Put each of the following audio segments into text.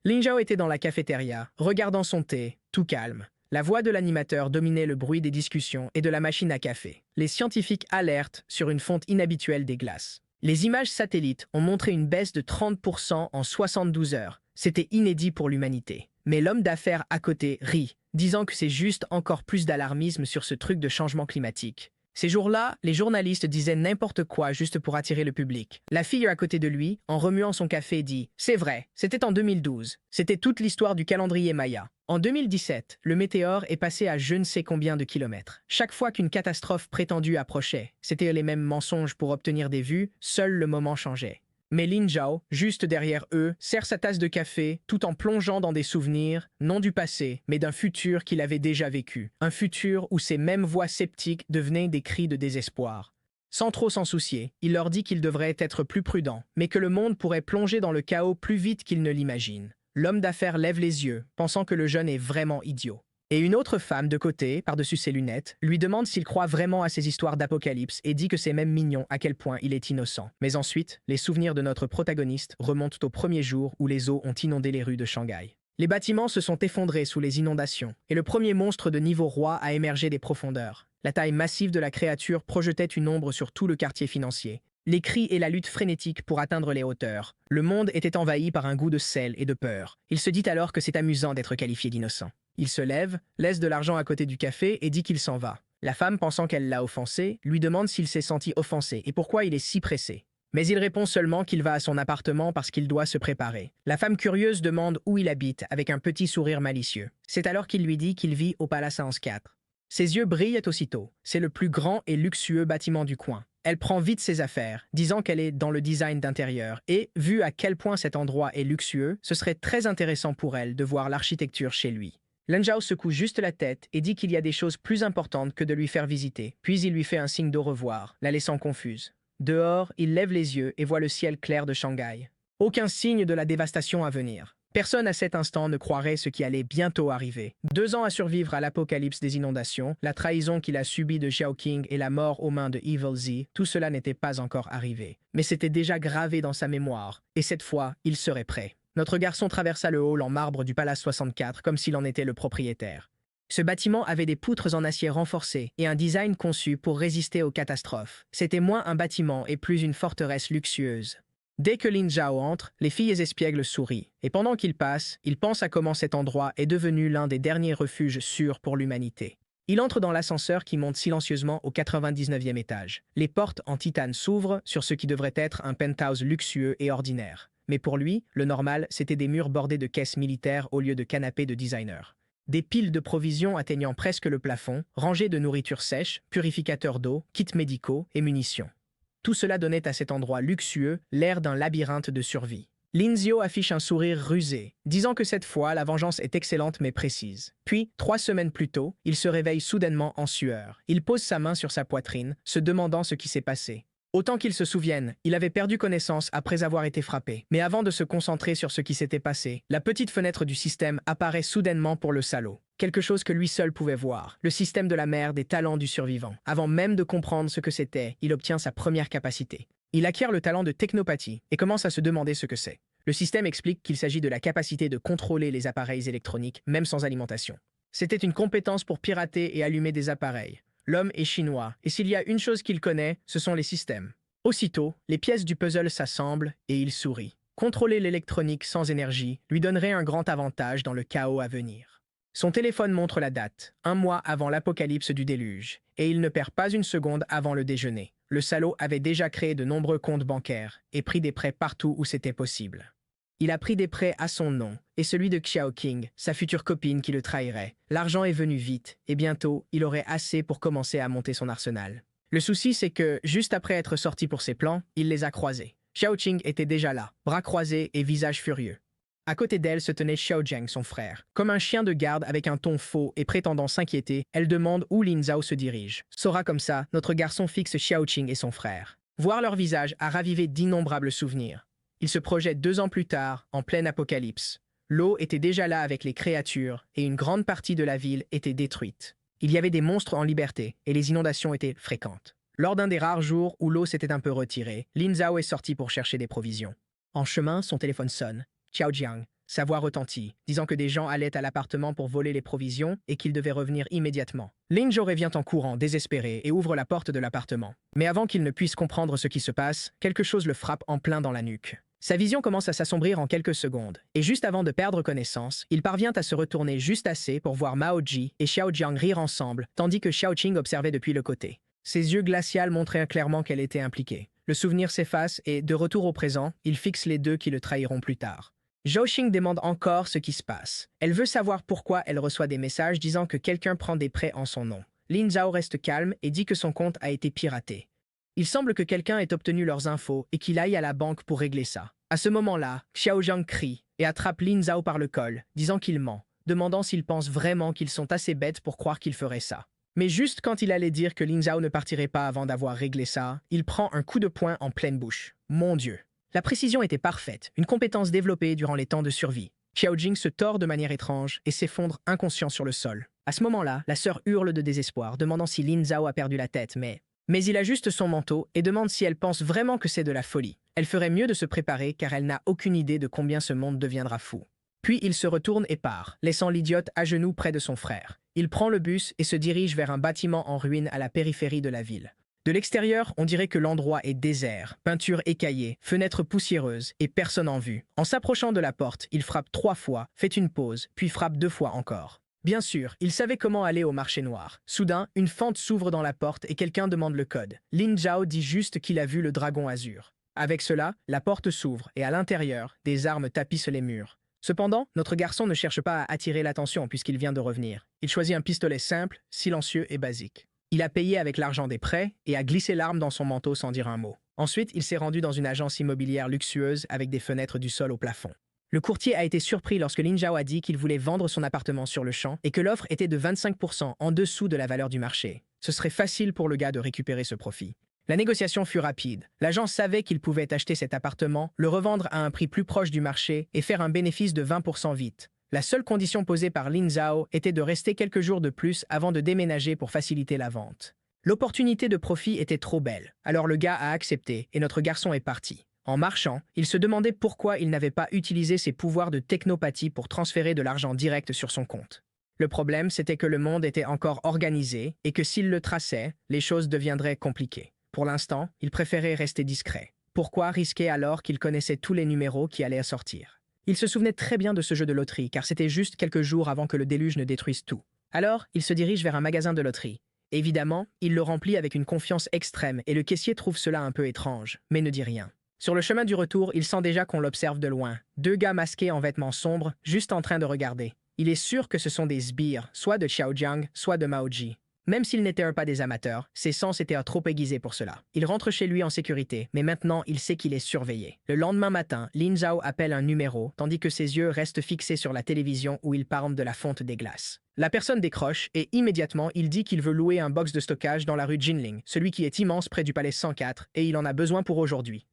Lin Zhao était dans la cafétéria, regardant son thé, tout calme. La voix de l'animateur dominait le bruit des discussions et de la machine à café. Les scientifiques alertent sur une fonte inhabituelle des glaces. Les images satellites ont montré une baisse de 30% en 72 heures. C'était inédit pour l'humanité. Mais l'homme d'affaires à côté rit, disant que c'est juste encore plus d'alarmisme sur ce truc de changement climatique. Ces jours-là, les journalistes disaient n'importe quoi juste pour attirer le public. La fille à côté de lui, en remuant son café, dit « C'est vrai, c'était en 2012. C'était toute l'histoire du calendrier Maya. En 2017, le météore est passé à je ne sais combien de kilomètres. Chaque fois qu'une catastrophe prétendue approchait, c'était les mêmes mensonges pour obtenir des vues, seul le moment changeait. » Mais Lin Zhao, juste derrière eux, sert sa tasse de café tout en plongeant dans des souvenirs, non du passé, mais d'un futur qu'il avait déjà vécu. Un futur où ces mêmes voix sceptiques devenaient des cris de désespoir. Sans trop s'en soucier, il leur dit qu'ils devraient être plus prudents, mais que le monde pourrait plonger dans le chaos plus vite qu'ils ne l'imaginent. L'homme d'affaires lève les yeux, pensant que le jeune est vraiment idiot. Et une autre femme de côté, par-dessus ses lunettes, lui demande s'il croit vraiment à ces histoires d'apocalypse et dit que c'est même mignon à quel point il est innocent. Mais ensuite, les souvenirs de notre protagoniste remontent au premier jour où les eaux ont inondé les rues de Shanghai. Les bâtiments se sont effondrés sous les inondations, et le premier monstre de niveau roi a émergé des profondeurs. La taille massive de la créature projetait une ombre sur tout le quartier financier. Les cris et la lutte frénétique pour atteindre les hauteurs. Le monde était envahi par un goût de sel et de peur. Il se dit alors que c'est amusant d'être qualifié d'innocent. Il se lève, laisse de l'argent à côté du café et dit qu'il s'en va. La femme, pensant qu'elle l'a offensé, lui demande s'il s'est senti offensé et pourquoi il est si pressé. Mais il répond seulement qu'il va à son appartement parce qu'il doit se préparer. La femme curieuse demande où il habite avec un petit sourire malicieux. C'est alors qu'il lui dit qu'il vit au Palace Hans 4. Ses yeux brillent aussitôt. C'est le plus grand et luxueux bâtiment du coin. Elle prend vite ses affaires, disant qu'elle est dans le design d'intérieur et, vu à quel point cet endroit est luxueux, ce serait très intéressant pour elle de voir l'architecture chez lui. Lin Zhao secoue juste la tête et dit qu'il y a des choses plus importantes que de lui faire visiter, puis il lui fait un signe d'au revoir, la laissant confuse. Dehors, il lève les yeux et voit le ciel clair de Shanghai. Aucun signe de la dévastation à venir. Personne à cet instant ne croirait ce qui allait bientôt arriver. 2 ans à survivre à l'apocalypse des inondations, la trahison qu'il a subie de Xiao Qing et la mort aux mains de Evil Z, tout cela n'était pas encore arrivé. Mais c'était déjà gravé dans sa mémoire, et cette fois, il serait prêt. Notre garçon traversa le hall en marbre du Palace 64 comme s'il en était le propriétaire. Ce bâtiment avait des poutres en acier renforcé et un design conçu pour résister aux catastrophes. C'était moins un bâtiment et plus une forteresse luxueuse. Dès que Lin Zhao entre, les filles espiègles sourient. Et pendant qu'il passe, il pense à comment cet endroit est devenu l'un des derniers refuges sûrs pour l'humanité. Il entre dans l'ascenseur qui monte silencieusement au 99e étage. Les portes en titane s'ouvrent sur ce qui devrait être un penthouse luxueux et ordinaire. Mais pour lui, le normal, c'était des murs bordés de caisses militaires au lieu de canapés de designer. Des piles de provisions atteignant presque le plafond, rangées de nourriture sèche, purificateurs d'eau, kits médicaux et munitions. Tout cela donnait à cet endroit luxueux l'air d'un labyrinthe de survie. Lin Zhao affiche un sourire rusé, disant que cette fois, la vengeance est excellente mais précise. Puis, 3 semaines plus tôt, il se réveille soudainement en sueur. Il pose sa main sur sa poitrine, se demandant ce qui s'est passé. Autant qu'il se souvienne, il avait perdu connaissance après avoir été frappé. Mais avant de se concentrer sur ce qui s'était passé, la petite fenêtre du système apparaît soudainement pour le salaud. Quelque chose que lui seul pouvait voir. Le système de la mère des talents du survivant. Avant même de comprendre ce que c'était, il obtient sa première capacité. Il acquiert le talent de technopathie et commence à se demander ce que c'est. Le système explique qu'il s'agit de la capacité de contrôler les appareils électroniques, même sans alimentation. C'était une compétence pour pirater et allumer des appareils. L'homme est chinois, et s'il y a une chose qu'il connaît, ce sont les systèmes. Aussitôt, les pièces du puzzle s'assemblent et il sourit. Contrôler l'électronique sans énergie lui donnerait un grand avantage dans le chaos à venir. Son téléphone montre la date, 1 mois avant l'apocalypse du déluge, et il ne perd pas une seconde avant le déjeuner. Le salaud avait déjà créé de nombreux comptes bancaires et pris des prêts partout où c'était possible. Il a pris des prêts à son nom et celui de Xiao Qing, sa future copine qui le trahirait. L'argent est venu vite et bientôt, il aurait assez pour commencer à monter son arsenal. Le souci, c'est que, juste après être sorti pour ses plans, il les a croisés. Xiao Qing était déjà là, bras croisés et visage furieux. À côté d'elle se tenait Xiao Zheng, son frère. Comme un chien de garde avec un ton faux et prétendant s'inquiéter, elle demande où Lin Zhao se dirige. Sora comme ça, notre garçon fixe Xiao Qing et son frère. Voir leur visage a ravivé d'innombrables souvenirs. Il se projette 2 ans plus tard, en pleine apocalypse. L'eau était déjà là avec les créatures, et une grande partie de la ville était détruite. Il y avait des monstres en liberté, et les inondations étaient fréquentes. Lors d'un des rares jours où l'eau s'était un peu retirée, Lin Zhao est sorti pour chercher des provisions. En chemin, son téléphone sonne. Xiao Jiang. Sa voix retentit, disant que des gens allaient à l'appartement pour voler les provisions et qu'ils devaient revenir immédiatement. Lin Zhao revient en courant, désespéré, et ouvre la porte de l'appartement. Mais avant qu'il ne puisse comprendre ce qui se passe, quelque chose le frappe en plein dans la nuque. Sa vision commence à s'assombrir en quelques secondes, et juste avant de perdre connaissance, il parvient à se retourner juste assez pour voir Mao Ji et Xiao Jiang rire ensemble, tandis que Xiao Qing observait depuis le côté. Ses yeux glaciaux montraient clairement qu'elle était impliquée. Le souvenir s'efface et, de retour au présent, il fixe les deux qui le trahiront plus tard. Zhao Xing demande encore ce qui se passe. Elle veut savoir pourquoi elle reçoit des messages disant que quelqu'un prend des prêts en son nom. Lin Zhao reste calme et dit que son compte a été piraté. Il semble que quelqu'un ait obtenu leurs infos et qu'il aille à la banque pour régler ça. À ce moment-là, Xiao Jiang crie et attrape Lin Zhao par le col, disant qu'il ment, demandant s'ils pensent vraiment qu'ils sont assez bêtes pour croire qu'il ferait ça. Mais juste quand il allait dire que Lin Zhao ne partirait pas avant d'avoir réglé ça, il prend un coup de poing en pleine bouche. Mon Dieu! La précision était parfaite, une compétence développée durant les temps de survie. Xiao Jing se tord de manière étrange et s'effondre inconscient sur le sol. À ce moment-là, la sœur hurle de désespoir, demandant si Lin Zhao a perdu la tête, mais il ajuste son manteau et demande si elle pense vraiment que c'est de la folie. Elle ferait mieux de se préparer car elle n'a aucune idée de combien ce monde deviendra fou. Puis il se retourne et part, laissant l'idiote à genoux près de son frère. Il prend le bus et se dirige vers un bâtiment en ruine à la périphérie de la ville. De l'extérieur, on dirait que l'endroit est désert, peinture écaillée, fenêtres poussiéreuses et personne en vue. En s'approchant de la porte, il frappe 3 fois, fait une pause, puis frappe 2 fois encore. Bien sûr, il savait comment aller au marché noir. Soudain, une fente s'ouvre dans la porte et quelqu'un demande le code. Lin Zhao dit juste qu'il a vu le dragon azur. Avec cela, la porte s'ouvre et à l'intérieur, des armes tapissent les murs. Cependant, notre garçon ne cherche pas à attirer l'attention puisqu'il vient de revenir. Il choisit un pistolet simple, silencieux et basique. Il a payé avec l'argent des prêts et a glissé l'arme dans son manteau sans dire un mot. Ensuite, il s'est rendu dans une agence immobilière luxueuse avec des fenêtres du sol au plafond. Le courtier a été surpris lorsque Lin Zhao a dit qu'il voulait vendre son appartement sur le champ et que l'offre était de 25% en dessous de la valeur du marché. Ce serait facile pour le gars de récupérer ce profit. La négociation fut rapide. L'agent savait qu'il pouvait acheter cet appartement, le revendre à un prix plus proche du marché et faire un bénéfice de 20% vite. La seule condition posée par Lin Zhao était de rester quelques jours de plus avant de déménager pour faciliter la vente. L'opportunité de profit était trop belle, alors le gars a accepté et notre garçon est parti. En marchant, il se demandait pourquoi il n'avait pas utilisé ses pouvoirs de technopathie pour transférer de l'argent direct sur son compte. Le problème, c'était que le monde était encore organisé et que s'il le traçait, les choses deviendraient compliquées. Pour l'instant, il préférait rester discret. Pourquoi risquer alors qu'il connaissait tous les numéros qui allaient sortir? Il se souvenait très bien de ce jeu de loterie, car c'était juste quelques jours avant que le déluge ne détruise tout. Alors, il se dirige vers un magasin de loterie. Évidemment, il le remplit avec une confiance extrême et le caissier trouve cela un peu étrange, mais ne dit rien. Sur le chemin du retour, il sent déjà qu'on l'observe de loin. 2 gars masqués en vêtements sombres, juste en train de regarder. Il est sûr que ce sont des sbires, soit de Xiao Jiang, soit de Mao Ji. Même s'ils n'étaient pas des amateurs, ses sens étaient trop aiguisés pour cela. Il rentre chez lui en sécurité, mais maintenant il sait qu'il est surveillé. Le lendemain matin, Lin Zhao appelle un numéro, tandis que ses yeux restent fixés sur la télévision où il parle de la fonte des glaces. La personne décroche et immédiatement il dit qu'il veut louer un box de stockage dans la rue Jinling, celui qui est immense près du palais 104, et il en a besoin pour aujourd'hui.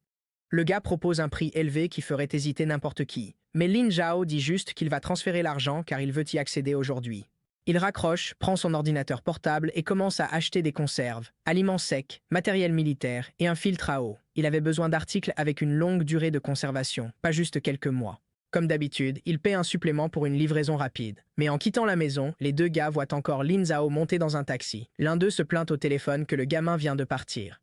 Le gars propose un prix élevé qui ferait hésiter n'importe qui, mais Lin Zhao dit juste qu'il va transférer l'argent car il veut y accéder aujourd'hui. Il raccroche, prend son ordinateur portable et commence à acheter des conserves, aliments secs, matériel militaire et un filtre à eau. Il avait besoin d'articles avec une longue durée de conservation, pas juste quelques mois. Comme d'habitude, il paie un supplément pour une livraison rapide. Mais en quittant la maison, les 2 gars voient encore Lin Zhao monter dans un taxi. L'un d'eux se plaint au téléphone que le gamin vient de partir.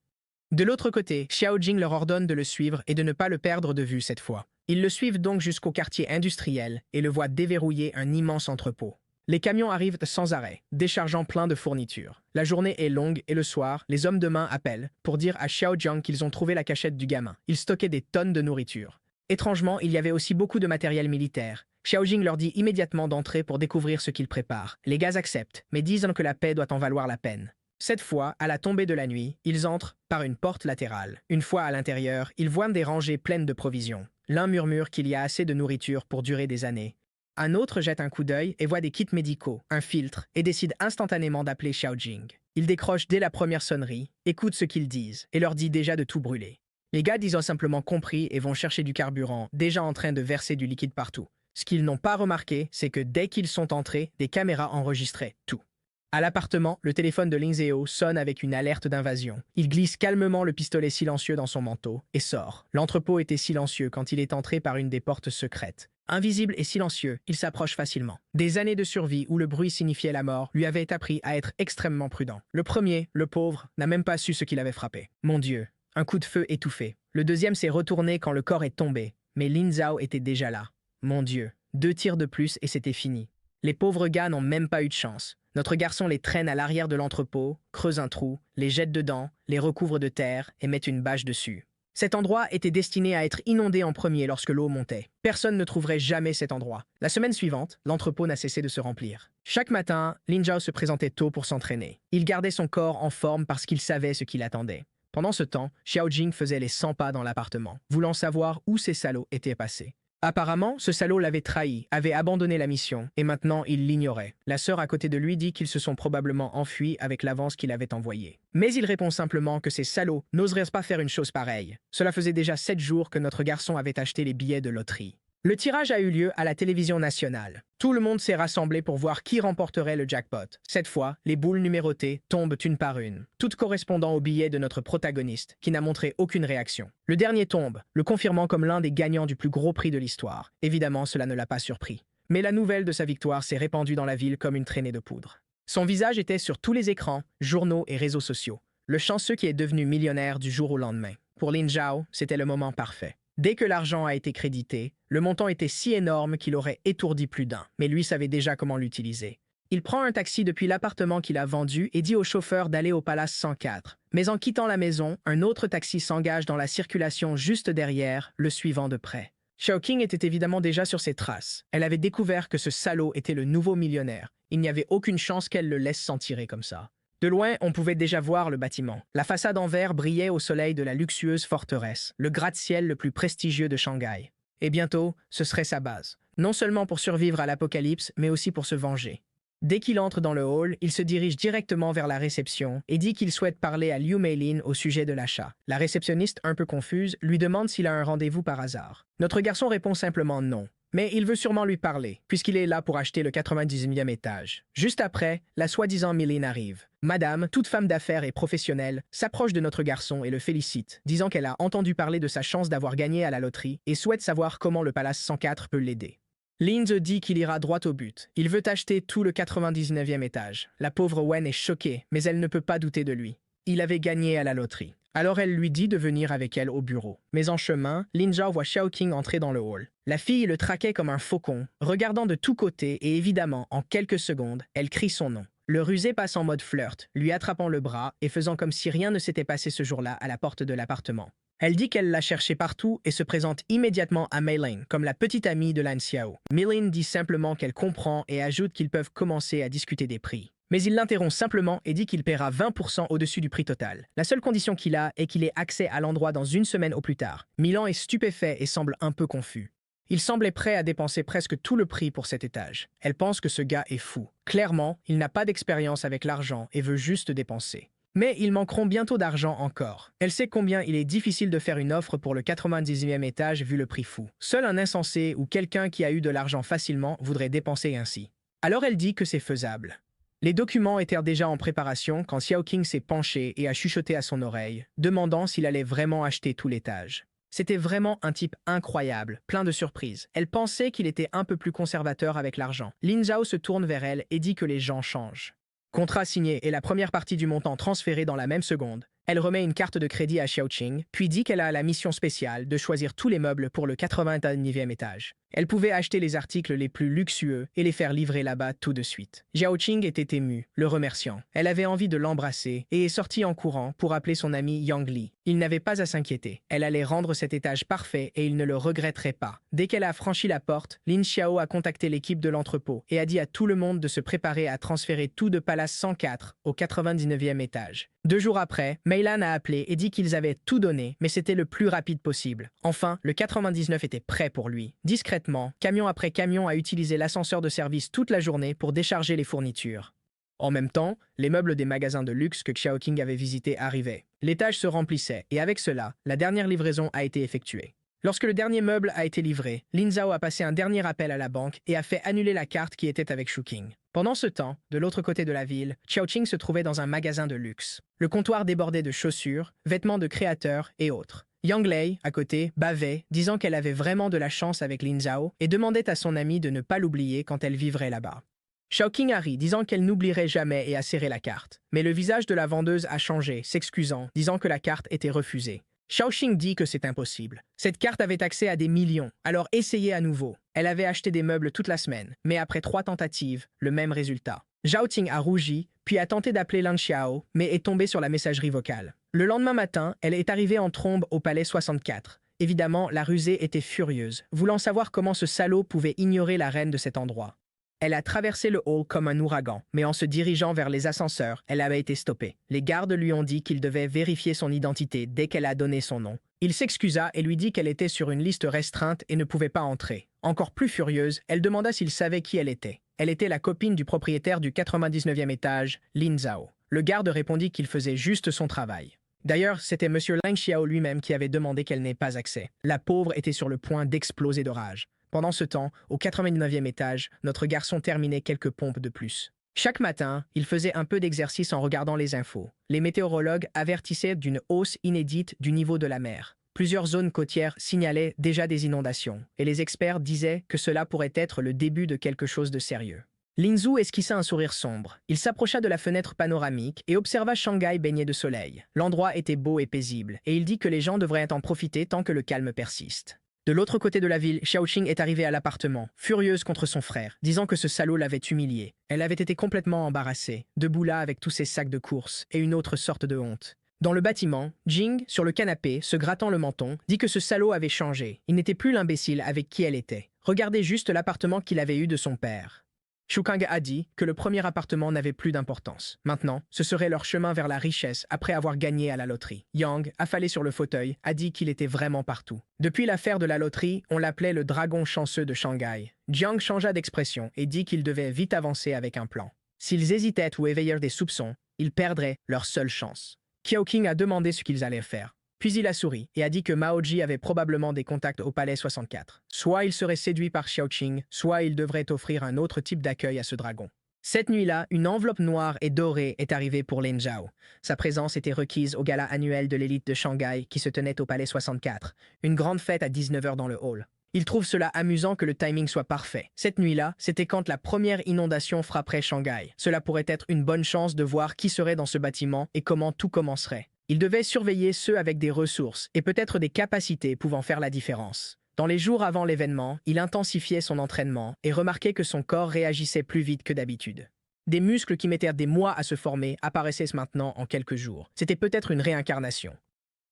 De l'autre côté, Xiao Jing leur ordonne de le suivre et de ne pas le perdre de vue cette fois. Ils le suivent donc jusqu'au quartier industriel et le voient déverrouiller un immense entrepôt. Les camions arrivent sans arrêt, déchargeant plein de fournitures. La journée est longue et le soir, les hommes de main appellent pour dire à Xiao Jiang qu'ils ont trouvé la cachette du gamin. Ils stockaient des tonnes de nourriture. Étrangement, il y avait aussi beaucoup de matériel militaire. Xiao Jing leur dit immédiatement d'entrer pour découvrir ce qu'ils préparent. Les gars acceptent, mais disent que la paix doit en valoir la peine. Cette fois, à la tombée de la nuit, ils entrent par une porte latérale. Une fois à l'intérieur, ils voient des rangées pleines de provisions. L'un murmure qu'il y a assez de nourriture pour durer des années. Un autre jette un coup d'œil et voit des kits médicaux, un filtre, et décide instantanément d'appeler Xiao Jing. Il décroche dès la première sonnerie, écoute ce qu'ils disent, et leur dit déjà de tout brûler. Les gars disent simplement compris et vont chercher du carburant, déjà en train de verser du liquide partout. Ce qu'ils n'ont pas remarqué, c'est que dès qu'ils sont entrés, des caméras enregistraient tout. À l'appartement, le téléphone de Lin Zhao sonne avec une alerte d'invasion. Il glisse calmement le pistolet silencieux dans son manteau et sort. L'entrepôt était silencieux quand il est entré par une des portes secrètes. Invisible et silencieux, il s'approche facilement. Des années de survie où le bruit signifiait la mort lui avaient appris à être extrêmement prudent. Le premier, le pauvre, n'a même pas su ce qui l'avait frappé. Mon Dieu, un coup de feu étouffé. Le deuxième s'est retourné quand le corps est tombé, mais Lin Zhao était déjà là. Mon Dieu, 2 tirs de plus et c'était fini. Les pauvres gars n'ont même pas eu de chance. Notre garçon les traîne à l'arrière de l'entrepôt, creuse un trou, les jette dedans, les recouvre de terre et met une bâche dessus. Cet endroit était destiné à être inondé en premier lorsque l'eau montait. Personne ne trouverait jamais cet endroit. La semaine suivante, l'entrepôt n'a cessé de se remplir. Chaque matin, Lin Zhao se présentait tôt pour s'entraîner. Il gardait son corps en forme parce qu'il savait ce qui l'attendait. Pendant ce temps, Xiao Jing faisait les 100 pas dans l'appartement, voulant savoir où ces salauds étaient passés. Apparemment, ce salaud l'avait trahi, avait abandonné la mission, et maintenant il l'ignorait. La sœur à côté de lui dit qu'ils se sont probablement enfuis avec l'avance qu'il avait envoyée. Mais il répond simplement que ces salauds n'oseraient pas faire une chose pareille. Cela faisait déjà 7 jours que notre garçon avait acheté les billets de loterie. Le tirage a eu lieu à la télévision nationale. Tout le monde s'est rassemblé pour voir qui remporterait le jackpot. Cette fois, les boules numérotées tombent une par une, toutes correspondant au billet de notre protagoniste, qui n'a montré aucune réaction. Le dernier tombe, le confirmant comme l'un des gagnants du plus gros prix de l'histoire. Évidemment, cela ne l'a pas surpris. Mais la nouvelle de sa victoire s'est répandue dans la ville comme une traînée de poudre. Son visage était sur tous les écrans, journaux et réseaux sociaux. Le chanceux qui est devenu millionnaire du jour au lendemain. Pour Lin Zhao, c'était le moment parfait. Dès que l'argent a été crédité, le montant était si énorme qu'il aurait étourdi plus d'un, mais lui savait déjà comment l'utiliser. Il prend un taxi depuis l'appartement qu'il a vendu et dit au chauffeur d'aller au Palace 104. Mais en quittant la maison, un autre taxi s'engage dans la circulation juste derrière, le suivant de près. Xiaoqing était évidemment déjà sur ses traces. Elle avait découvert que ce salaud était le nouveau millionnaire. Il n'y avait aucune chance qu'elle le laisse s'en tirer comme ça. De loin, on pouvait déjà voir le bâtiment. La façade en verre brillait au soleil de la luxueuse forteresse, le gratte-ciel le plus prestigieux de Shanghai. Et bientôt, ce serait sa base. Non seulement pour survivre à l'apocalypse, mais aussi pour se venger. Dès qu'il entre dans le hall, il se dirige directement vers la réception et dit qu'il souhaite parler à Liu Meilin au sujet de l'achat. La réceptionniste, un peu confuse, lui demande s'il a un rendez-vous par hasard. Notre garçon répond simplement non. Mais il veut sûrement lui parler, puisqu'il est là pour acheter le 99e étage. Juste après, la soi-disant Meilin arrive. Madame, toute femme d'affaires et professionnelle, s'approche de notre garçon et le félicite, disant qu'elle a entendu parler de sa chance d'avoir gagné à la loterie et souhaite savoir comment le Palace 104 peut l'aider. Lin Zhao dit qu'il ira droit au but. Il veut acheter tout le 99e étage. La pauvre Wen est choquée, mais elle ne peut pas douter de lui. Il avait gagné à la loterie. Alors elle lui dit de venir avec elle au bureau. Mais en chemin, Lin Zhao voit Xiaoqing entrer dans le hall. La fille le traquait comme un faucon, regardant de tous côtés et évidemment, en quelques secondes, elle crie son nom. Le rusé passe en mode flirt, lui attrapant le bras et faisant comme si rien ne s'était passé ce jour-là à la porte de l'appartement. Elle dit qu'elle l'a cherché partout et se présente immédiatement à Meilin comme la petite amie de Lan Xiao. Meilin dit simplement qu'elle comprend et ajoute qu'ils peuvent commencer à discuter des prix. Mais il l'interrompt simplement et dit qu'il paiera 20% au-dessus du prix total. La seule condition qu'il a est qu'il ait accès à l'endroit dans 1 semaine au plus tard. Milan est stupéfait et semble un peu confus. Il semblait prêt à dépenser presque tout le prix pour cet étage. Elle pense que ce gars est fou. Clairement, il n'a pas d'expérience avec l'argent et veut juste dépenser. Mais ils manqueront bientôt d'argent encore. Elle sait combien il est difficile de faire une offre pour le 99e étage vu le prix fou. Seul un insensé ou quelqu'un qui a eu de l'argent facilement voudrait dépenser ainsi. Alors elle dit que c'est faisable. Les documents étaient déjà en préparation quand Xiaoqing s'est penché et a chuchoté à son oreille, demandant s'il allait vraiment acheter tout l'étage. C'était vraiment un type incroyable, plein de surprises. Elle pensait qu'il était un peu plus conservateur avec l'argent. Lin Zhao se tourne vers elle et dit que les gens changent. Contrat signé et la première partie du montant transférée dans la même seconde. Elle remet une carte de crédit à Xiaoqing, puis dit qu'elle a la mission spéciale de choisir tous les meubles pour le 99e étage. Elle pouvait acheter les articles les plus luxueux et les faire livrer là-bas tout de suite. Xiaoqing était émue, le remerciant. Elle avait envie de l'embrasser et est sortie en courant pour appeler son ami Yang Li. Il n'avait pas à s'inquiéter. Elle allait rendre cet étage parfait et il ne le regretterait pas. Dès qu'elle a franchi la porte, Lin Xiao a contacté l'équipe de l'entrepôt et a dit à tout le monde de se préparer à transférer tout de Palace 104 au 99e étage. 2 jours après, Meilin a appelé et dit qu'ils avaient tout donné, mais c'était le plus rapide possible. Enfin, le 99 était prêt pour lui. Discrètement, camion après camion a utilisé l'ascenseur de service toute la journée pour décharger les fournitures. En même temps, les meubles des magasins de luxe que Xiaoqing avait visités arrivaient. L'étage se remplissait et avec cela, la dernière livraison a été effectuée. Lorsque le dernier meuble a été livré, Lin Zhao a passé un dernier appel à la banque et a fait annuler la carte qui était avec Xiaoqing. Pendant ce temps, de l'autre côté de la ville, Xiaoqing se trouvait dans un magasin de luxe. Le comptoir débordait de chaussures, vêtements de créateurs et autres. Yang Lei, à côté, bavait, disant qu'elle avait vraiment de la chance avec Lin Zhao et demandait à son amie de ne pas l'oublier quand elle vivrait là-bas. Xiaoqing a ri, disant qu'elle n'oublierait jamais et a serré la carte. Mais le visage de la vendeuse a changé, s'excusant, disant que la carte était refusée. Xiaoqing dit que c'est impossible. Cette carte avait accès à des millions, alors essayez à nouveau. Elle avait acheté des meubles toute la semaine, mais après 3 tentatives, le même résultat. Zhao Ting a rougi, puis a tenté d'appeler Lan Xiao, mais est tombée sur la messagerie vocale. Le lendemain matin, elle est arrivée en trombe au palais 64. Évidemment, la rusée était furieuse, voulant savoir comment ce salaud pouvait ignorer la reine de cet endroit. Elle a traversé le hall comme un ouragan, mais en se dirigeant vers les ascenseurs, elle avait été stoppée. Les gardes lui ont dit qu'il devait vérifier son identité dès qu'elle a donné son nom. Il s'excusa et lui dit qu'elle était sur une liste restreinte et ne pouvait pas entrer. Encore plus furieuse, elle demanda s'il savait qui elle était. Elle était la copine du propriétaire du 99e étage, Lin Zhao. Le garde répondit qu'il faisait juste son travail. D'ailleurs, c'était Monsieur Lang Xiao lui-même qui avait demandé qu'elle n'ait pas accès. La pauvre était sur le point d'exploser de rage. Pendant ce temps, au 89e étage, notre garçon terminait quelques pompes de plus. Chaque matin, il faisait un peu d'exercice en regardant les infos. Les météorologues avertissaient d'une hausse inédite du niveau de la mer. Plusieurs zones côtières signalaient déjà des inondations, et les experts disaient que cela pourrait être le début de quelque chose de sérieux. Lin Zhu esquissa un sourire sombre. Il s'approcha de la fenêtre panoramique et observa Shanghai baigné de soleil. L'endroit était beau et paisible, et il dit que les gens devraient en profiter tant que le calme persiste. De l'autre côté de la ville, Xiaoqing est arrivée à l'appartement, furieuse contre son frère, disant que ce salaud l'avait humiliée. Elle avait été complètement embarrassée, debout là avec tous ses sacs de course, et une autre sorte de honte. Dans le bâtiment, Jing, sur le canapé, se grattant le menton, dit que ce salaud avait changé. Il n'était plus l'imbécile avec qui elle était. Regardez juste l'appartement qu'il avait eu de son père. Shukang a dit que le premier appartement n'avait plus d'importance. Maintenant, ce serait leur chemin vers la richesse après avoir gagné à la loterie. Yang, affalé sur le fauteuil, a dit qu'il était vraiment partout. Depuis l'affaire de la loterie, on l'appelait le dragon chanceux de Shanghai. Jiang changea d'expression et dit qu'ils devaient vite avancer avec un plan. S'ils hésitaient ou éveillèrent des soupçons, ils perdraient leur seule chance. Xiaoqing a demandé ce qu'ils allaient faire. Puis il a souri et a dit que Maoji avait probablement des contacts au palais 64. Soit il serait séduit par Xiaoqing, soit il devrait offrir un autre type d'accueil à ce dragon. Cette nuit-là, une enveloppe noire et dorée est arrivée pour Lin Zhao. Sa présence était requise au gala annuel de l'élite de Shanghai qui se tenait au palais 64. Une grande fête à 19h dans le hall. Il trouve cela amusant que le timing soit parfait. Cette nuit-là, c'était quand la première inondation frapperait Shanghai. Cela pourrait être une bonne chance de voir qui serait dans ce bâtiment et comment tout commencerait. Il devait surveiller ceux avec des ressources et peut-être des capacités pouvant faire la différence. Dans les jours avant l'événement, il intensifiait son entraînement et remarquait que son corps réagissait plus vite que d'habitude. Des muscles qui mettaient des mois à se former apparaissaient maintenant en quelques jours. C'était peut-être une réincarnation.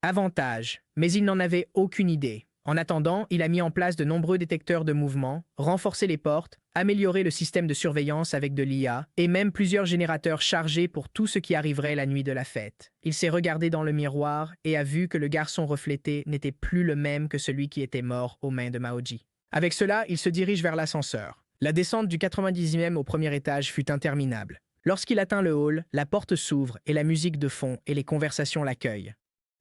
Avantage, mais il n'en avait aucune idée. En attendant, il a mis en place de nombreux détecteurs de mouvement, renforcé les portes, amélioré le système de surveillance avec de l'IA, et même plusieurs générateurs chargés pour tout ce qui arriverait la nuit de la fête. Il s'est regardé dans le miroir et a vu que le garçon reflété n'était plus le même que celui qui était mort aux mains de Maoji. Avec cela, il se dirige vers l'ascenseur. La descente du 90e au premier étage fut interminable. Lorsqu'il atteint le hall, la porte s'ouvre et la musique de fond et les conversations l'accueillent.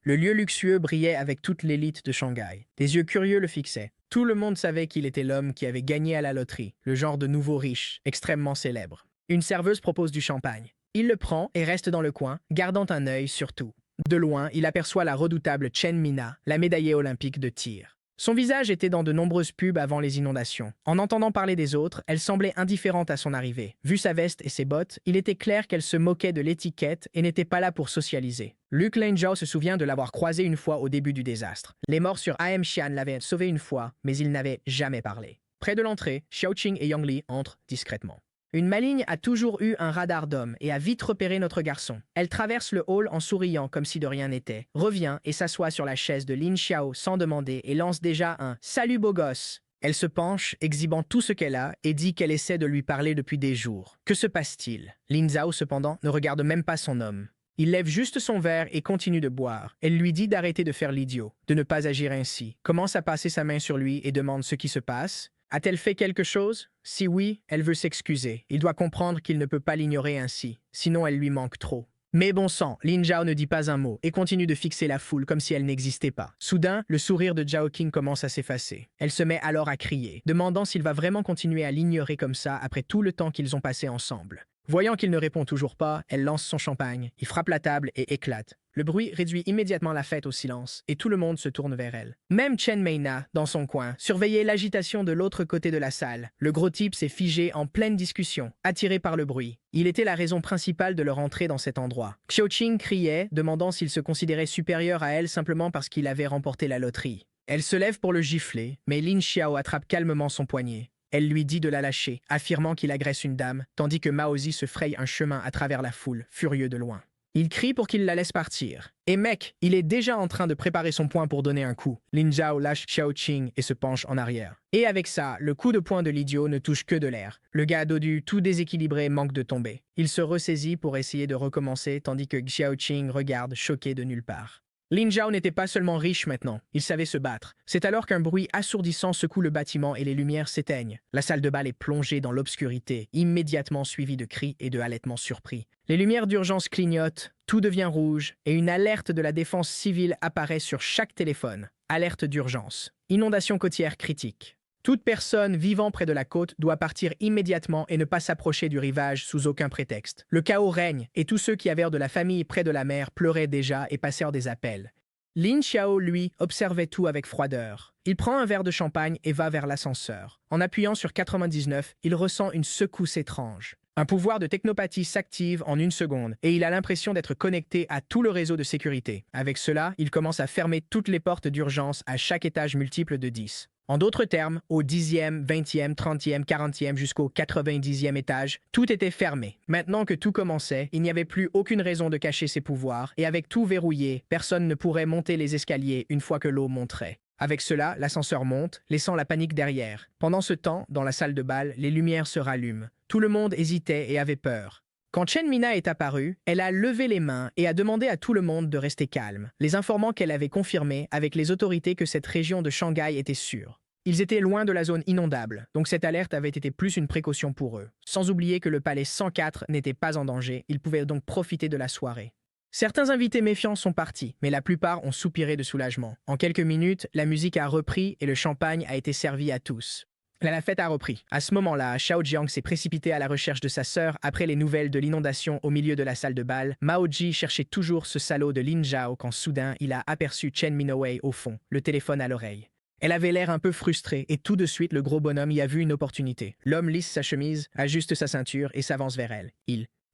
Le lieu luxueux brillait avec toute l'élite de Shanghai. Des yeux curieux le fixaient. Tout le monde savait qu'il était l'homme qui avait gagné à la loterie, le genre de nouveau riche, extrêmement célèbre. Une serveuse propose du champagne. Il le prend et reste dans le coin, gardant un œil sur tout. De loin, il aperçoit la redoutable Chen Mina, la médaillée olympique de tir. Son visage était dans de nombreuses pubs avant les inondations. En entendant parler des autres, elle semblait indifférente à son arrivée. Vu sa veste et ses bottes, il était clair qu'elle se moquait de l'étiquette et n'était pas là pour socialiser. Luke Lin-Zhao se souvient de l'avoir croisé une fois au début du désastre. Les morts sur AM Xian l'avaient sauvé une fois, mais ils n'avaient jamais parlé. Près de l'entrée, Xiaoqing et Yang Li entrent discrètement. Une maligne a toujours eu un radar d'homme et a vite repéré notre garçon. Elle traverse le hall en souriant comme si de rien n'était, revient et s'assoit sur la chaise de Lin Xiao sans demander et lance déjà un « Salut beau gosse !» Elle se penche, exhibant tout ce qu'elle a, et dit qu'elle essaie de lui parler depuis des jours. Que se passe-t-il? Lin Zhao, cependant, ne regarde même pas son homme. Il lève juste son verre et continue de boire. Elle lui dit d'arrêter de faire l'idiot, de ne pas agir ainsi. Commence à passer sa main sur lui et demande ce qui se passe. A-t-elle fait quelque chose? Si oui, elle veut s'excuser. Il doit comprendre qu'il ne peut pas l'ignorer ainsi, sinon elle lui manque trop. Mais bon sang, Lin Zhao ne dit pas un mot et continue de fixer la foule comme si elle n'existait pas. Soudain, le sourire de Xiaoqing commence à s'effacer. Elle se met alors à crier, demandant s'il va vraiment continuer à l'ignorer comme ça après tout le temps qu'ils ont passé ensemble. Voyant qu'il ne répond toujours pas, elle lance son champagne, il frappe la table et éclate. Le bruit réduit immédiatement la fête au silence, et tout le monde se tourne vers elle. Même Chen Mei-na, dans son coin, surveillait l'agitation de l'autre côté de la salle. Le gros type s'est figé en pleine discussion, attiré par le bruit. Il était la raison principale de leur entrée dans cet endroit. Xiaoqing criait, demandant s'il se considérait supérieur à elle simplement parce qu'il avait remporté la loterie. Elle se lève pour le gifler, mais Lin Xiao attrape calmement son poignet. Elle lui dit de la lâcher, affirmant qu'il agresse une dame, tandis que Mao Zi se fraye un chemin à travers la foule, furieux de loin. Il crie pour qu'il la laisse partir. Et mec, il est déjà en train de préparer son poing pour donner un coup. Lin Zhao lâche Xiaoqing et se penche en arrière. Et avec ça, le coup de poing de l'idiot ne touche que de l'air. Le gars dodu, tout déséquilibré, manque de tomber. Il se ressaisit pour essayer de recommencer, tandis que Xiaoqing regarde, choqué de nulle part. Lin Zhao n'était pas seulement riche maintenant, il savait se battre. C'est alors qu'un bruit assourdissant secoue le bâtiment et les lumières s'éteignent. La salle de bal est plongée dans l'obscurité, immédiatement suivie de cris et de halètements surpris. Les lumières d'urgence clignotent, tout devient rouge, et une alerte de la défense civile apparaît sur chaque téléphone. Alerte d'urgence. Inondation côtière critique. Toute personne vivant près de la côte doit partir immédiatement et ne pas s'approcher du rivage sous aucun prétexte. Le chaos règne et tous ceux qui avaient de la famille près de la mer pleuraient déjà et passèrent des appels. Lin Xiao, lui, observait tout avec froideur. Il prend un verre de champagne et va vers l'ascenseur. En appuyant sur 99, il ressent une secousse étrange. Un pouvoir de technopathie s'active en une seconde et il a l'impression d'être connecté à tout le réseau de sécurité. Avec cela, il commence à fermer toutes les portes d'urgence à chaque étage multiple de 10. En d'autres termes, au 10e, 20e, 30e, 40e jusqu'au 90e étage, tout était fermé. Maintenant que tout commençait, il n'y avait plus aucune raison de cacher ses pouvoirs, et avec tout verrouillé, personne ne pourrait monter les escaliers une fois que l'eau monterait. Avec cela, l'ascenseur monte, laissant la panique derrière. Pendant ce temps, dans la salle de bal, les lumières se rallument. Tout le monde hésitait et avait peur. Quand Chen Mina est apparue, elle a levé les mains et a demandé à tout le monde de rester calme, les informant qu'elle avait confirmé avec les autorités que cette région de Shanghai était sûre. Ils étaient loin de la zone inondable, donc cette alerte avait été plus une précaution pour eux. Sans oublier que le palais 104 n'était pas en danger, ils pouvaient donc profiter de la soirée. Certains invités méfiants sont partis, mais la plupart ont soupiré de soulagement. En quelques minutes, la musique a repris et le champagne a été servi à tous. La fête a repris. À ce moment-là, Xiao Jiang s'est précipité à la recherche de sa sœur après les nouvelles de l'inondation au milieu de la salle de bal. Mao Ji cherchait toujours ce salaud de Lin Zhao quand soudain il a aperçu Chen Minowei au fond, le téléphone à l'oreille. Elle avait l'air un peu frustrée et tout de suite le gros bonhomme y a vu une opportunité. L'homme lisse sa chemise, ajuste sa ceinture et s'avance vers elle.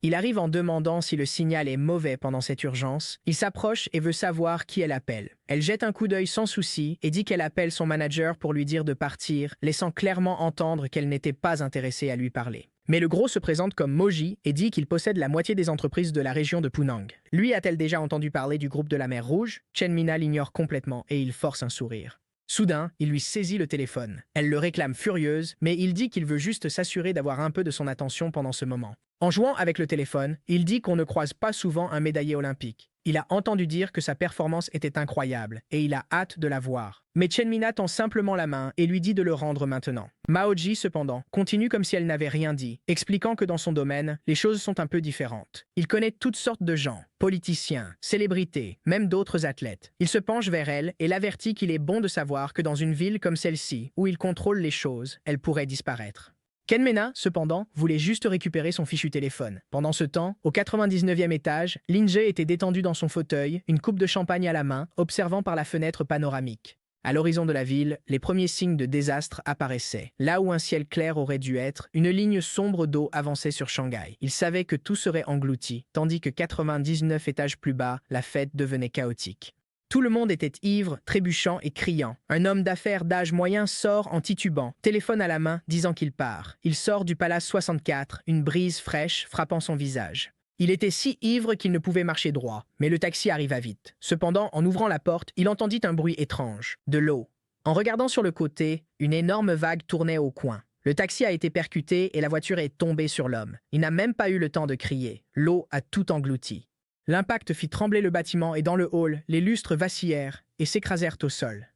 Il arrive en demandant si le signal est mauvais pendant cette urgence. Il s'approche et veut savoir qui elle appelle. Elle jette un coup d'œil sans souci et dit qu'elle appelle son manager pour lui dire de partir, laissant clairement entendre qu'elle n'était pas intéressée à lui parler. Mais le gros se présente comme Moji et dit qu'il possède la moitié des entreprises de la région de Punang. Lui a-t-elle déjà entendu parler du groupe de la mer Rouge? Chen Mina l'ignore complètement et il force un sourire. Soudain, il lui saisit le téléphone. Elle le réclame furieuse, mais il dit qu'il veut juste s'assurer d'avoir un peu de son attention pendant ce moment. En jouant avec le téléphone, il dit qu'on ne croise pas souvent un médaillé olympique. Il a entendu dire que sa performance était incroyable, et il a hâte de la voir. Mais Chen Mina tend simplement la main et lui dit de le rendre maintenant. Mao Ji, cependant, continue comme si elle n'avait rien dit, expliquant que dans son domaine, les choses sont un peu différentes. Il connaît toutes sortes de gens, politiciens, célébrités, même d'autres athlètes. Il se penche vers elle et l'avertit qu'il est bon de savoir que dans une ville comme celle-ci, où il contrôle les choses, elle pourrait disparaître. Ken Mena, cependant, voulait juste récupérer son fichu téléphone. Pendant ce temps, au 99e étage, Lin Zhe était détendu dans son fauteuil, une coupe de champagne à la main, observant par la fenêtre panoramique. À l'horizon de la ville, les premiers signes de désastre apparaissaient. Là où un ciel clair aurait dû être, une ligne sombre d'eau avançait sur Shanghai. Il savait que tout serait englouti, tandis que 99 étages plus bas, la fête devenait chaotique. Tout le monde était ivre, trébuchant et criant. Un homme d'affaires d'âge moyen sort en titubant, téléphone à la main, disant qu'il part. Il sort du palace 64, une brise fraîche frappant son visage. Il était si ivre qu'il ne pouvait marcher droit, mais le taxi arriva vite. Cependant, en ouvrant la porte, il entendit un bruit étrange. De l'eau. En regardant sur le côté, une énorme vague tournait au coin. Le taxi a été percuté et la voiture est tombée sur l'homme. Il n'a même pas eu le temps de crier. L'eau a tout englouti. L'impact fit trembler le bâtiment et dans le hall, les lustres vacillèrent et s'écrasèrent au sol.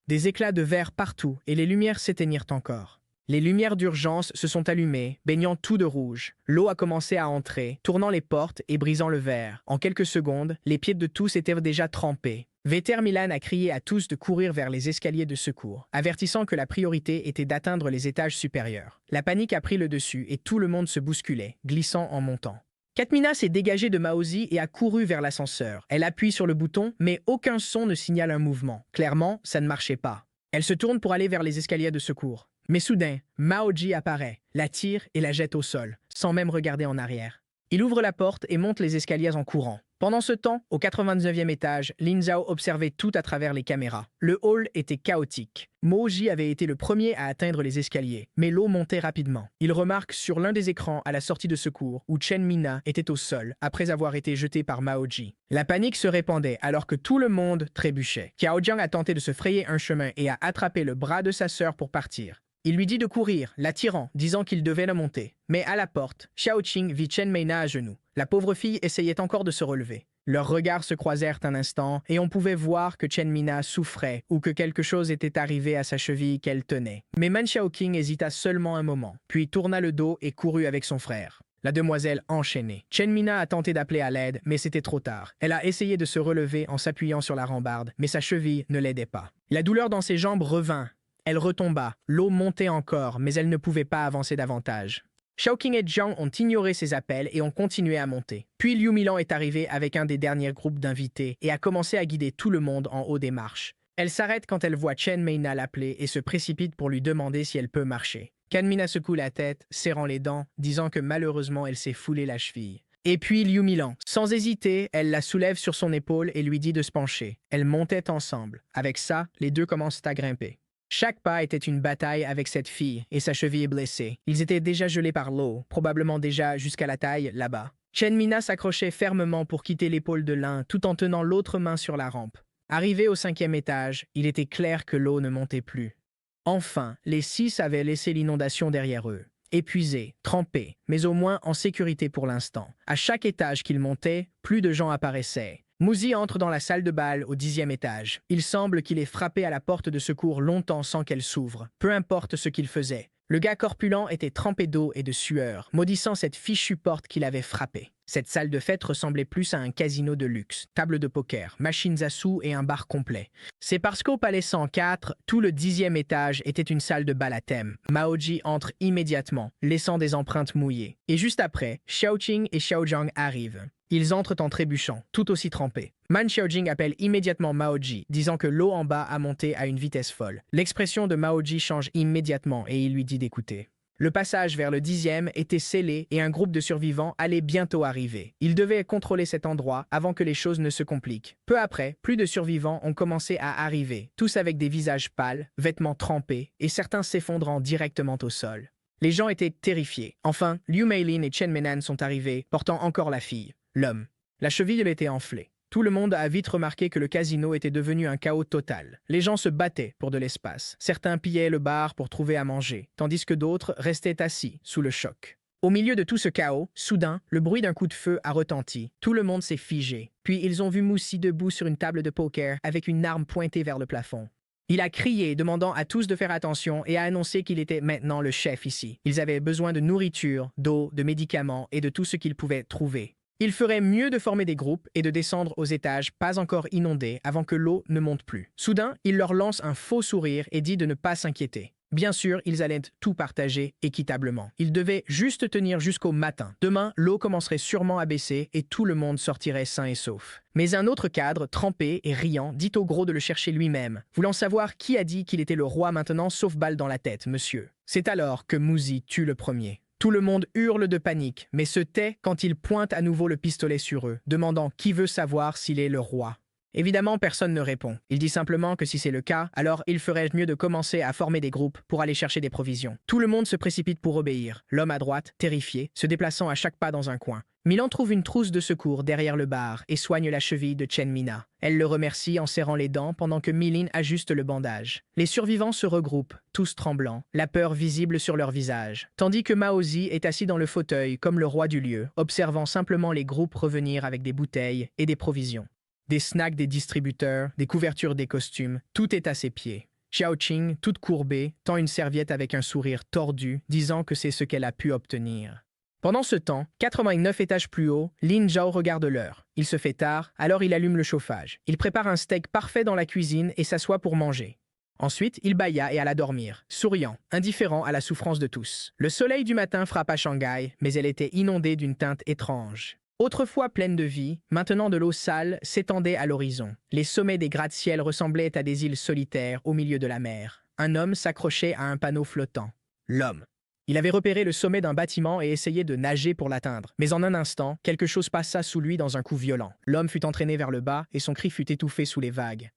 Des éclats de verre partout et les lumières s'éteignirent encore. Les lumières d'urgence se sont allumées, baignant tout de rouge. L'eau a commencé à entrer, tournant les portes et brisant le verre. En quelques secondes, les pieds de tous étaient déjà trempés. Veter Milan a crié à tous de courir vers les escaliers de secours, avertissant que la priorité était d'atteindre les étages supérieurs. La panique a pris le dessus et tout le monde se bousculait, glissant en montant. Katmina s'est dégagée de Maozi et a couru vers l'ascenseur. Elle appuie sur le bouton, mais aucun son ne signale un mouvement. Clairement, ça ne marchait pas. Elle se tourne pour aller vers les escaliers de secours. Mais soudain, Maoji apparaît, la tire et la jette au sol, sans même regarder en arrière. Il ouvre la porte et monte les escaliers en courant. Pendant ce temps, au 99e étage, Lin Zhao observait tout à travers les caméras. Le hall était chaotique. Maoji avait été le premier à atteindre les escaliers, mais l'eau montait rapidement. Il remarque sur l'un des écrans à la sortie de secours où Chen Mina était au sol après avoir été jeté par Maoji. La panique se répandait alors que tout le monde trébuchait. Xiao Jiang a tenté de se frayer un chemin et a attrapé le bras de sa sœur pour partir. Il lui dit de courir, l'attirant, disant qu'il devait la monter. Mais à la porte, Xiao Qing vit Chen Meina à genoux. La pauvre fille essayait encore de se relever. Leurs regards se croisèrent un instant et on pouvait voir que Chen Mina souffrait ou que quelque chose était arrivé à sa cheville qu'elle tenait. Mais Man Xiaoqing hésita seulement un moment, puis tourna le dos et courut avec son frère. La demoiselle enchaînée. Chen Mina a tenté d'appeler à l'aide, mais c'était trop tard. Elle a essayé de se relever en s'appuyant sur la rambarde, mais sa cheville ne l'aidait pas. La douleur dans ses jambes revint. Elle retomba, l'eau montait encore, mais elle ne pouvait pas avancer davantage. Xiaoqing et Jiang ont ignoré ses appels et ont continué à monter. Puis Liu Milan est arrivé avec un des derniers groupes d'invités et a commencé à guider tout le monde en haut des marches. Elle s'arrête quand elle voit Chen Meina l'appeler et se précipite pour lui demander si elle peut marcher. Kanmina secoue la tête, serrant les dents, disant que malheureusement elle s'est foulée la cheville. Et puis Liu Milan. Sans hésiter, elle la soulève sur son épaule et lui dit de se pencher. Elles montaient ensemble. Avec ça, les deux commencent à grimper. Chaque pas était une bataille avec cette fille et sa cheville est blessée. Ils étaient déjà gelés par l'eau, probablement déjà jusqu'à la taille là-bas. Chen Mina s'accrochait fermement pour quitter l'épaule de l'un tout en tenant l'autre main sur la rampe. Arrivé au 5e étage, il était clair que l'eau ne montait plus. Enfin, les 6 avaient laissé l'inondation derrière eux. Épuisés, trempés, mais au moins en sécurité pour l'instant. À chaque étage qu'ils montaient, plus de gens apparaissaient. Muzi entre dans la salle de bal au 10e étage. Il semble qu'il ait frappé à la porte de secours longtemps sans qu'elle s'ouvre. Peu importe ce qu'il faisait. Le gars corpulent était trempé d'eau et de sueur, maudissant cette fichue porte qu'il avait frappée. Cette salle de fête ressemblait plus à un casino de luxe, table de poker, machines à sous et un bar complet. C'est parce qu'au palais 104, tout le 10e étage était une salle de bal à thème. Maoji entre immédiatement, laissant des empreintes mouillées. Et juste après, Xiaoqing et Xiaojiang arrivent. Ils entrent en trébuchant, tout aussi trempés. Man Xiaojing appelle immédiatement Maoji, disant que l'eau en bas a monté à une vitesse folle. L'expression de Maoji change immédiatement et il lui dit d'écouter. Le passage vers le 10e était scellé et un groupe de survivants allait bientôt arriver. Ils devaient contrôler cet endroit avant que les choses ne se compliquent. Peu après, plus de survivants ont commencé à arriver, tous avec des visages pâles, vêtements trempés et certains s'effondrant directement au sol. Les gens étaient terrifiés. Enfin, Liu Meilin et Chen Menan sont arrivés, portant encore la fille. L'homme. La cheville était enflée. Tout le monde a vite remarqué que le casino était devenu un chaos total. Les gens se battaient pour de l'espace. Certains pillaient le bar pour trouver à manger, tandis que d'autres restaient assis, sous le choc. Au milieu de tout ce chaos, soudain, le bruit d'un coup de feu a retenti. Tout le monde s'est figé. Puis ils ont vu Moussi debout sur une table de poker avec une arme pointée vers le plafond. Il a crié, demandant à tous de faire attention et a annoncé qu'il était maintenant le chef ici. Ils avaient besoin de nourriture, d'eau, de médicaments et de tout ce qu'ils pouvaient trouver. Il ferait mieux de former des groupes et de descendre aux étages pas encore inondés avant que l'eau ne monte plus. Soudain, il leur lance un faux sourire et dit de ne pas s'inquiéter. Bien sûr, ils allaient tout partager équitablement. Ils devaient juste tenir jusqu'au matin. Demain, l'eau commencerait sûrement à baisser et tout le monde sortirait sain et sauf. Mais un autre cadre, trempé et riant, dit au gros de le chercher lui-même, voulant savoir qui a dit qu'il était le roi maintenant sauf balle dans la tête, monsieur. C'est alors que Muzi tue le premier. Tout le monde hurle de panique, mais se tait quand il pointe à nouveau le pistolet sur eux, demandant qui veut savoir s'il est le roi. Évidemment, personne ne répond. Il dit simplement que si c'est le cas, alors il ferait mieux de commencer à former des groupes pour aller chercher des provisions. Tout le monde se précipite pour obéir, l'homme à droite, terrifié, se déplaçant à chaque pas dans un coin. Milan trouve une trousse de secours derrière le bar et soigne la cheville de Chen Mina. Elle le remercie en serrant les dents pendant que Milin ajuste le bandage. Les survivants se regroupent, tous tremblants, la peur visible sur leur visage, tandis que Maozi est assis dans le fauteuil comme le roi du lieu, observant simplement les groupes revenir avec des bouteilles et des provisions. Des snacks des distributeurs, des couvertures des costumes, tout est à ses pieds. Xiaoqing, toute courbée, tend une serviette avec un sourire tordu, disant que c'est ce qu'elle a pu obtenir. Pendant ce temps, 89 étages plus haut, Lin Zhao regarde l'heure. Il se fait tard, alors il allume le chauffage. Il prépare un steak parfait dans la cuisine et s'assoit pour manger. Ensuite, il bâilla et alla dormir, souriant, indifférent à la souffrance de tous. Le soleil du matin frappe à Shanghai, mais elle était inondée d'une teinte étrange. Autrefois pleine de vie, maintenant de l'eau sale s'étendait à l'horizon. Les sommets des gratte-ciel ressemblaient à des îles solitaires au milieu de la mer. Un homme s'accrochait à un panneau flottant. L'homme. Il avait repéré le sommet d'un bâtiment et essayé de nager pour l'atteindre. Mais en un instant, quelque chose passa sous lui dans un coup violent. L'homme fut entraîné vers le bas et son cri fut étouffé sous les vagues.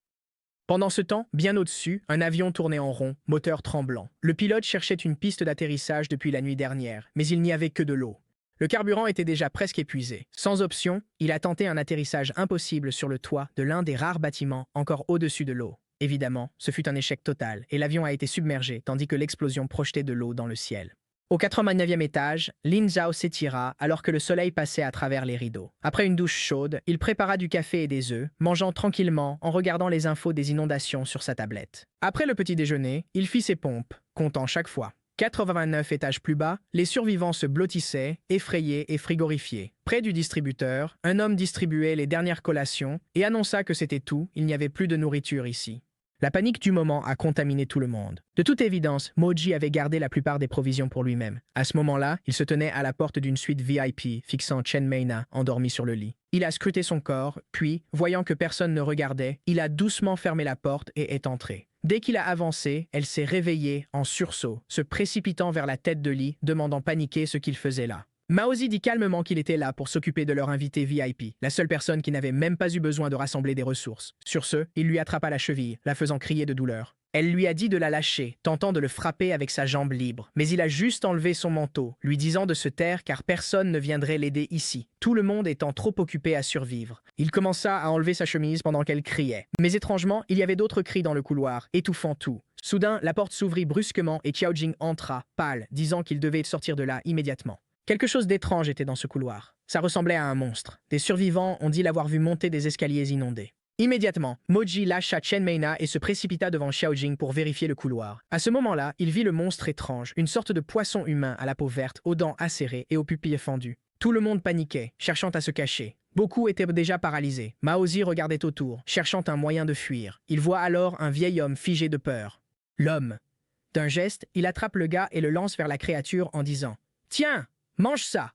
Pendant ce temps, bien au-dessus, un avion tournait en rond, moteur tremblant. Le pilote cherchait une piste d'atterrissage depuis la nuit dernière, mais il n'y avait que de l'eau. Le carburant était déjà presque épuisé. Sans option, il a tenté un atterrissage impossible sur le toit de l'un des rares bâtiments encore au-dessus de l'eau. Évidemment, ce fut un échec total et l'avion a été submergé tandis que l'explosion projetait de l'eau dans le ciel. Au 89e étage, Lin Zhao s'étira alors que le soleil passait à travers les rideaux. Après une douche chaude, il prépara du café et des œufs, mangeant tranquillement en regardant les infos des inondations sur sa tablette. Après le petit déjeuner, il fit ses pompes, comptant chaque fois. 89 étages plus bas, les survivants se blottissaient, effrayés et frigorifiés. Près du distributeur, un homme distribuait les dernières collations et annonça que c'était tout, il n'y avait plus de nourriture ici. La panique du moment a contaminé tout le monde. De toute évidence, Moji avait gardé la plupart des provisions pour lui-même. À ce moment-là, il se tenait à la porte d'une suite VIP, fixant Chen Meina, endormi sur le lit. Il a scruté son corps, puis, voyant que personne ne regardait, il a doucement fermé la porte et est entré. Dès qu'il a avancé, elle s'est réveillée en sursaut, se précipitant vers la tête de lit, demandant paniqué ce qu'il faisait là. Maozi dit calmement qu'il était là pour s'occuper de leur invité VIP, la seule personne qui n'avait même pas eu besoin de rassembler des ressources. Sur ce, il lui attrapa la cheville, la faisant crier de douleur. Elle lui a dit de la lâcher, tentant de le frapper avec sa jambe libre. Mais il a juste enlevé son manteau, lui disant de se taire car personne ne viendrait l'aider ici, tout le monde étant trop occupé à survivre. Il commença à enlever sa chemise pendant qu'elle criait. Mais étrangement, il y avait d'autres cris dans le couloir, étouffant tout. Soudain, la porte s'ouvrit brusquement et Xiao Jing entra, pâle, disant qu'il devait sortir de là immédiatement. Quelque chose d'étrange était dans ce couloir. Ça ressemblait à un monstre. Des survivants ont dit l'avoir vu monter des escaliers inondés. Immédiatement, Moji lâcha Chen Meina et se précipita devant Xiao Jing pour vérifier le couloir. À ce moment-là, il vit le monstre étrange, une sorte de poisson humain à la peau verte, aux dents acérées et aux pupilles fendues. Tout le monde paniquait, cherchant à se cacher. Beaucoup étaient déjà paralysés. Maozi regardait autour, cherchant un moyen de fuir. Il voit alors un vieil homme figé de peur. L'homme. D'un geste, il attrape le gars et le lance vers la créature en disant « Tiens, mange ça !»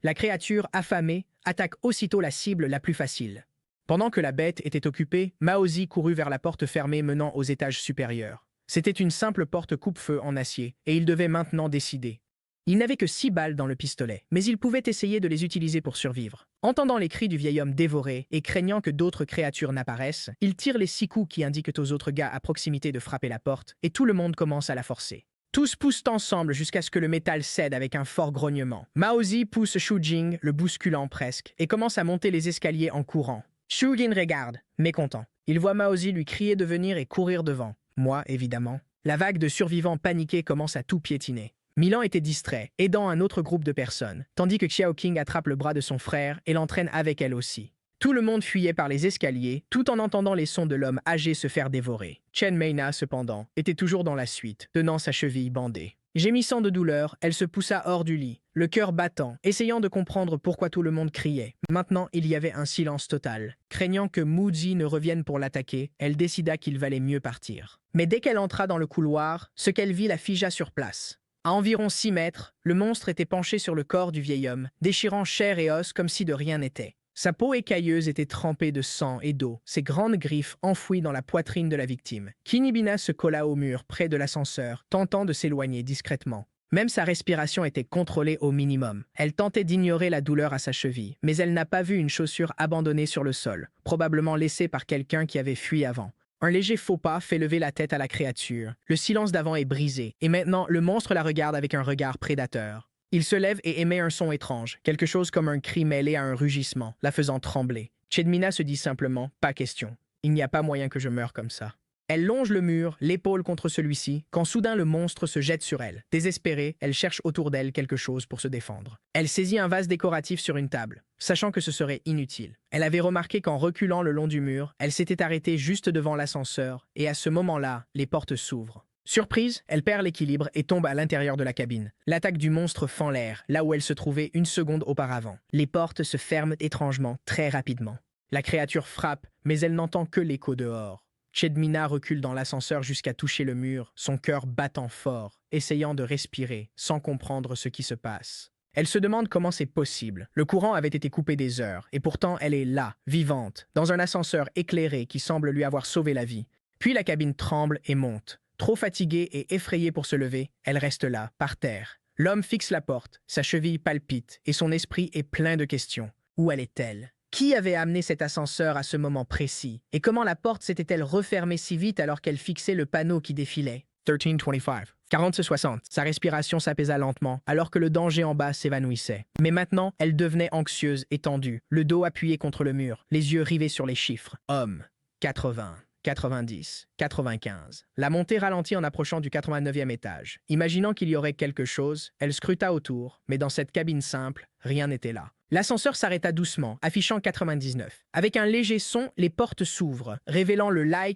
La créature, affamée, attaque aussitôt la cible la plus facile. Pendant que la bête était occupée, Maozi courut vers la porte fermée menant aux étages supérieurs. C'était une simple porte coupe-feu en acier, et il devait maintenant décider. Il n'avait que 6 balles dans le pistolet, mais il pouvait essayer de les utiliser pour survivre. Entendant les cris du vieil homme dévoré et craignant que d'autres créatures n'apparaissent, il tire les 6 coups qui indiquent aux autres gars à proximité de frapper la porte, et tout le monde commence à la forcer. Tous poussent ensemble jusqu'à ce que le métal cède avec un fort grognement. Maozi pousse Shu Jing, le bousculant presque, et commence à monter les escaliers en courant. Shu Jing regarde, mécontent. Il voit Maozi lui crier de venir et courir devant. Moi, évidemment. La vague de survivants paniqués commence à tout piétiner. Milan était distrait, aidant un autre groupe de personnes, tandis que Xiao Qing attrape le bras de son frère et l'entraîne avec elle aussi. Tout le monde fuyait par les escaliers, tout en entendant les sons de l'homme âgé se faire dévorer. Chen Meina, cependant, était toujours dans la suite, tenant sa cheville bandée. Gémissant de douleur, elle se poussa hors du lit, le cœur battant, essayant de comprendre pourquoi tout le monde criait. Maintenant, il y avait un silence total. Craignant que Muzi ne revienne pour l'attaquer, elle décida qu'il valait mieux partir. Mais dès qu'elle entra dans le couloir, ce qu'elle vit la figea sur place. À environ 6 mètres, le monstre était penché sur le corps du vieil homme, déchirant chair et os comme si de rien n'était. Sa peau écailleuse était trempée de sang et d'eau, ses grandes griffes enfouies dans la poitrine de la victime. Kinibina se colla au mur près de l'ascenseur, tentant de s'éloigner discrètement. Même sa respiration était contrôlée au minimum. Elle tentait d'ignorer la douleur à sa cheville, mais elle n'a pas vu une chaussure abandonnée sur le sol, probablement laissée par quelqu'un qui avait fui avant. Un léger faux pas fait lever la tête à la créature. Le silence d'avant est brisé, et maintenant le monstre la regarde avec un regard prédateur. Il se lève et émet un son étrange, quelque chose comme un cri mêlé à un rugissement, la faisant trembler. Chedmina se dit simplement « Pas question. Il n'y a pas moyen que je meure comme ça. » Elle longe le mur, l'épaule contre celui-ci, quand soudain le monstre se jette sur elle. Désespérée, elle cherche autour d'elle quelque chose pour se défendre. Elle saisit un vase décoratif sur une table, sachant que ce serait inutile. Elle avait remarqué qu'en reculant le long du mur, elle s'était arrêtée juste devant l'ascenseur, et à ce moment-là, les portes s'ouvrent. Surprise, elle perd l'équilibre et tombe à l'intérieur de la cabine. L'attaque du monstre fend l'air, là où elle se trouvait une seconde auparavant. Les portes se ferment étrangement, très rapidement. La créature frappe, mais elle n'entend que l'écho dehors. Chedmina recule dans l'ascenseur jusqu'à toucher le mur, son cœur battant fort, essayant de respirer, sans comprendre ce qui se passe. Elle se demande comment c'est possible. Le courant avait été coupé des heures, et pourtant elle est là, vivante, dans un ascenseur éclairé qui semble lui avoir sauvé la vie. Puis la cabine tremble et monte. Trop fatiguée et effrayée pour se lever, elle reste là, par terre. L'homme fixe la porte, sa cheville palpite, et son esprit est plein de questions. Où allait-elle? Qui avait amené cet ascenseur à ce moment précis? Et comment la porte s'était-elle refermée si vite alors qu'elle fixait le panneau qui défilait? 1325. 40-60. Sa respiration s'apaisa lentement, alors que le danger en bas s'évanouissait. Mais maintenant, elle devenait anxieuse et tendue, le dos appuyé contre le mur, les yeux rivés sur les chiffres. Homme. 80. 90, 95. La montée ralentit en approchant du 89e étage. Imaginant qu'il y aurait quelque chose, elle scruta autour, mais dans cette cabine simple, rien n'était là. L'ascenseur s'arrêta doucement, affichant 99. Avec un léger son, les portes s'ouvrent, révélant le Like